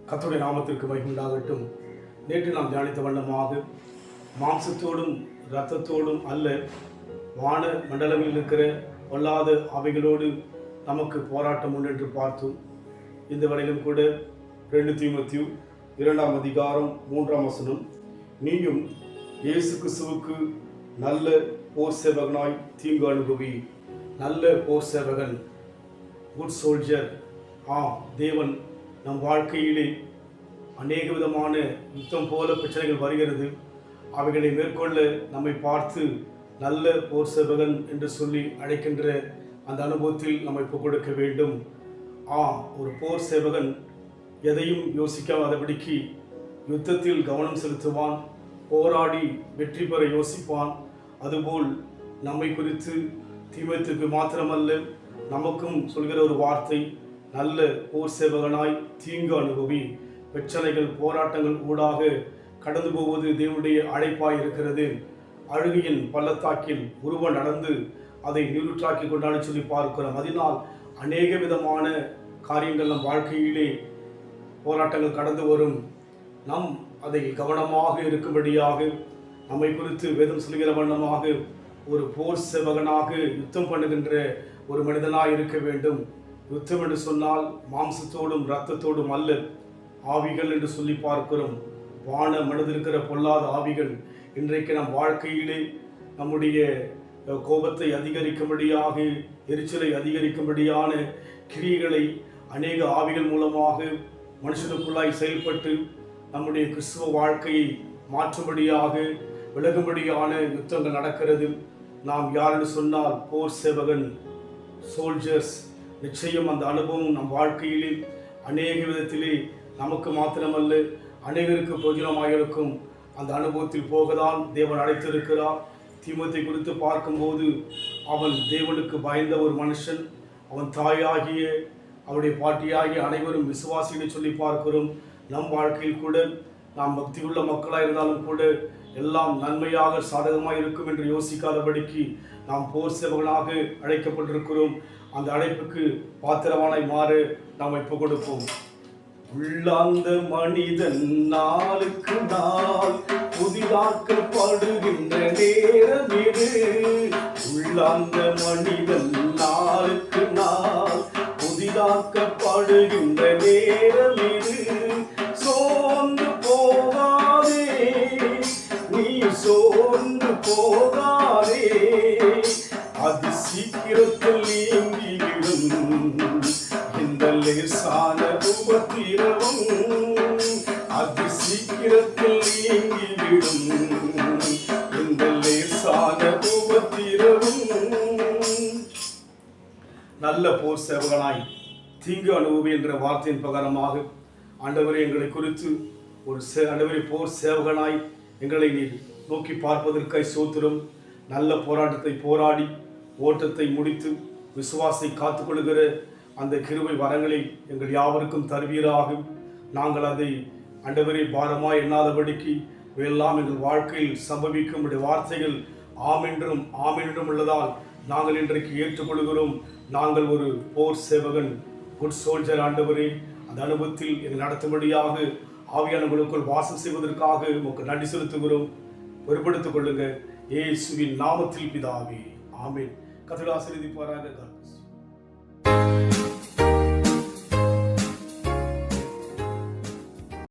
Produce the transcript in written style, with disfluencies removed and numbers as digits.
கர்த்தருடைய நாமத்திற்கு மகிமை உண்டாகட்டும். நேற்று நாம் தியானித்த வண்ணமாக மாம்சத்தோடும் இரத்தத்தோடும் அல்ல, வான மண்டலத்தில் இருக்கிற பொல்லாத ஆவிகளோடு நமக்கு போராட்டம் உண்டு என்று பார்த்தோம். இந்த வரையிலும் கூட 2 தீமோத்தேயு 2ஆம் அதிகாரம் 3ஆம் வசனம், நீயும் இயேசு கிறிஸ்துவுக்கு நல்ல போர் சேவகனாய் தீங்கு அனுபவி. நல்ல போர் சேவகன், குட் சோல்ஜர். தேவன் நம் வாழ்க்கையிலே அநேக விதமான யுத்தம் போல பிரச்சனைகள் வருகிறது. அவைகளை மேற்கொள்ள நம்மை பார்த்து நல்ல போர் சேவகன் என்று சொல்லி அழைக்கின்ற அந்த அனுபவத்தில் நம்மை கொடுக்க வேண்டும். ஒரு போர் சேவகன் எதையும் யோசிக்காதபடிக்கு யுத்தத்தில் கவனம் செலுத்துவான், போராடி வெற்றி பெற யோசிப்பான். அதுபோல் நம்மை குறித்து தீமோத்தேயுவுக்கு மாத்திரமல்ல, நமக்கும் சொல்கிற ஒரு வார்த்தை, நல்ல போர் சேவகனாய் தீங்கு அனுபவி. பிரச்சனைகள் போராட்டங்கள் ஊடாக கடந்து போவது தேவனுடைய அழைப்பாய் இருக்கிறது. அழுகையின் பள்ளத்தாக்கில் ஒருவன் நடந்து அதை நீரூற்றாக்கி கொண்டாட சொல்லி பார்க்கிறோம். அதனால் அநேக விதமான காரியங்கள் நம் வாழ்க்கையிலே போராட்டங்கள் கடந்து வரும். நாம் அதை கவனமாக இருக்கும்படியாக நம்மை குறித்து வேதம் சொல்கிற வண்ணமாக ஒரு போர் சேவகனாக யுத்தம் பண்ணுகின்ற ஒரு மனிதனாக இருக்க வேண்டும். யுத்தம் என்று சொன்னால் மாம்சத்தோடும் இரத்தத்தோடும் அல்ல, ஆவிகள் என்று சொல்லி பார்க்கிறோம். வான மனதில் இருக்கிற பொல்லாத ஆவிகள் இன்றைக்கு நம் வாழ்க்கையிலே நம்முடைய கோபத்தை அதிகரிக்கும்படியாக, எரிச்சலை அதிகரிக்கும்படியான கிரியைகளை அநேக ஆவிகள் மூலமாக மனுஷனுக்குள்ளாய் செயல்பட்டு நம்முடைய கிறிஸ்துவ வாழ்க்கையை மாற்றும்படியாக, விலகும்படியான யுத்தங்கள் நடக்கிறது. நாம் யார் என்று சொன்னால் போர் சேவகன், சோல்ஜர்ஸ். நிச்சயம் அந்த அனுபவம் நம் வாழ்க்கையிலே அநேக விதத்திலே நமக்கு மாத்திரமல்ல, அநேகருக்கு பிரயோஜனமாக இருக்கும். அந்த அனுபவத்தில் போகதான் தேவன் அழைத்திருக்கிறார். தீமோத்தேயு குறித்து பார்க்கும்போது அவன் தேவனுக்கு பயந்த ஒரு மனுஷன். அவன் தாயாகிய அவருடைய பாட்டியாகிய அனைவரும் விசுவாசிகளை சொல்லி பார்க்கிறோம். நம் வாழ்க்கையில் கூட நாம் பக்தியுள்ள மக்களாக இருந்தாலும் கூட எல்லாம் நன்மையாக சாதகமாக இருக்கும் என்று யோசிக்காதபடிக்கு நாம் போர் சேவகனாக அழைக்கப்பட்டிருக்கிறோம். அந்த அழைப்புக்கு பாத்திரமானாய் மாற நாம் இப்போ கொடுப்போம். உள்ளாந்த மனிதன் நாளுக்கு நாள் புதிதாக்கப்படுகின்ற நேரம் இது. உள்ளாந்த மனிதன் நாளுக்கு நாள் புதிதாக்கப்படுகின்ற நேரம் இது. சோர்ந்து போகாதே, நீ சோர்ந்து போகாதே, அது சீக்கிரத்தில் நீங்கிவிடும். இந்த லேசான உபத்திரவம் அது சீக்கிரத்தில் நீங்கிவிடும். இந்த லேசான உபத்திரவம். நல்ல போர் சேவகனாய் தீங்கு அனுபவி என்ற வார்த்தையின் பிரகாரமாக ஆண்டவரே எங்களை குறித்து ஒரு ஆண்டவரே போர் சேவகனாய் எங்களை நீர் நோக்கி பார்ப்பதற்காய் சோத்திரம். நல்ல போராட்டத்தை போராடி ஓட்டத்தை முடித்து விசுவாசத்தை காத்துக்கொள்கிற அந்த கிருபை வரங்களை எங்கள் யாவருக்கும் தருவீராகும். நாங்கள் அதை ஆண்டவரே பாரமாய் எண்ணாதபடிக்கு எல்லாம் எங்கள் வாழ்க்கையில் சம்பவிக்கும் வார்த்தைகள் ஆமென்றும் ஆமென்றும் உள்ளதால் நாங்கள் இன்றைக்கு ஏற்றுக்கொள்கிறோம். நாங்கள் ஒரு போர் சேவகன், குட் சோல்ஜர். ஆண்டவரே, அந்த அனுபவத்தில் என்னை நடத்தும்படியாக ஆவியானவர்களுக்குள் வாசம் செய்வதற்காக உங்களுக்கு நன்றி செலுத்துகிறோம். பொறுப்படுத்திக் கொள்ளுங்க. இயேசுவின் நாமத்தில் பிதாவே, ஆமென். கர்த்தர் ஆசீர்வதிப்பாராக.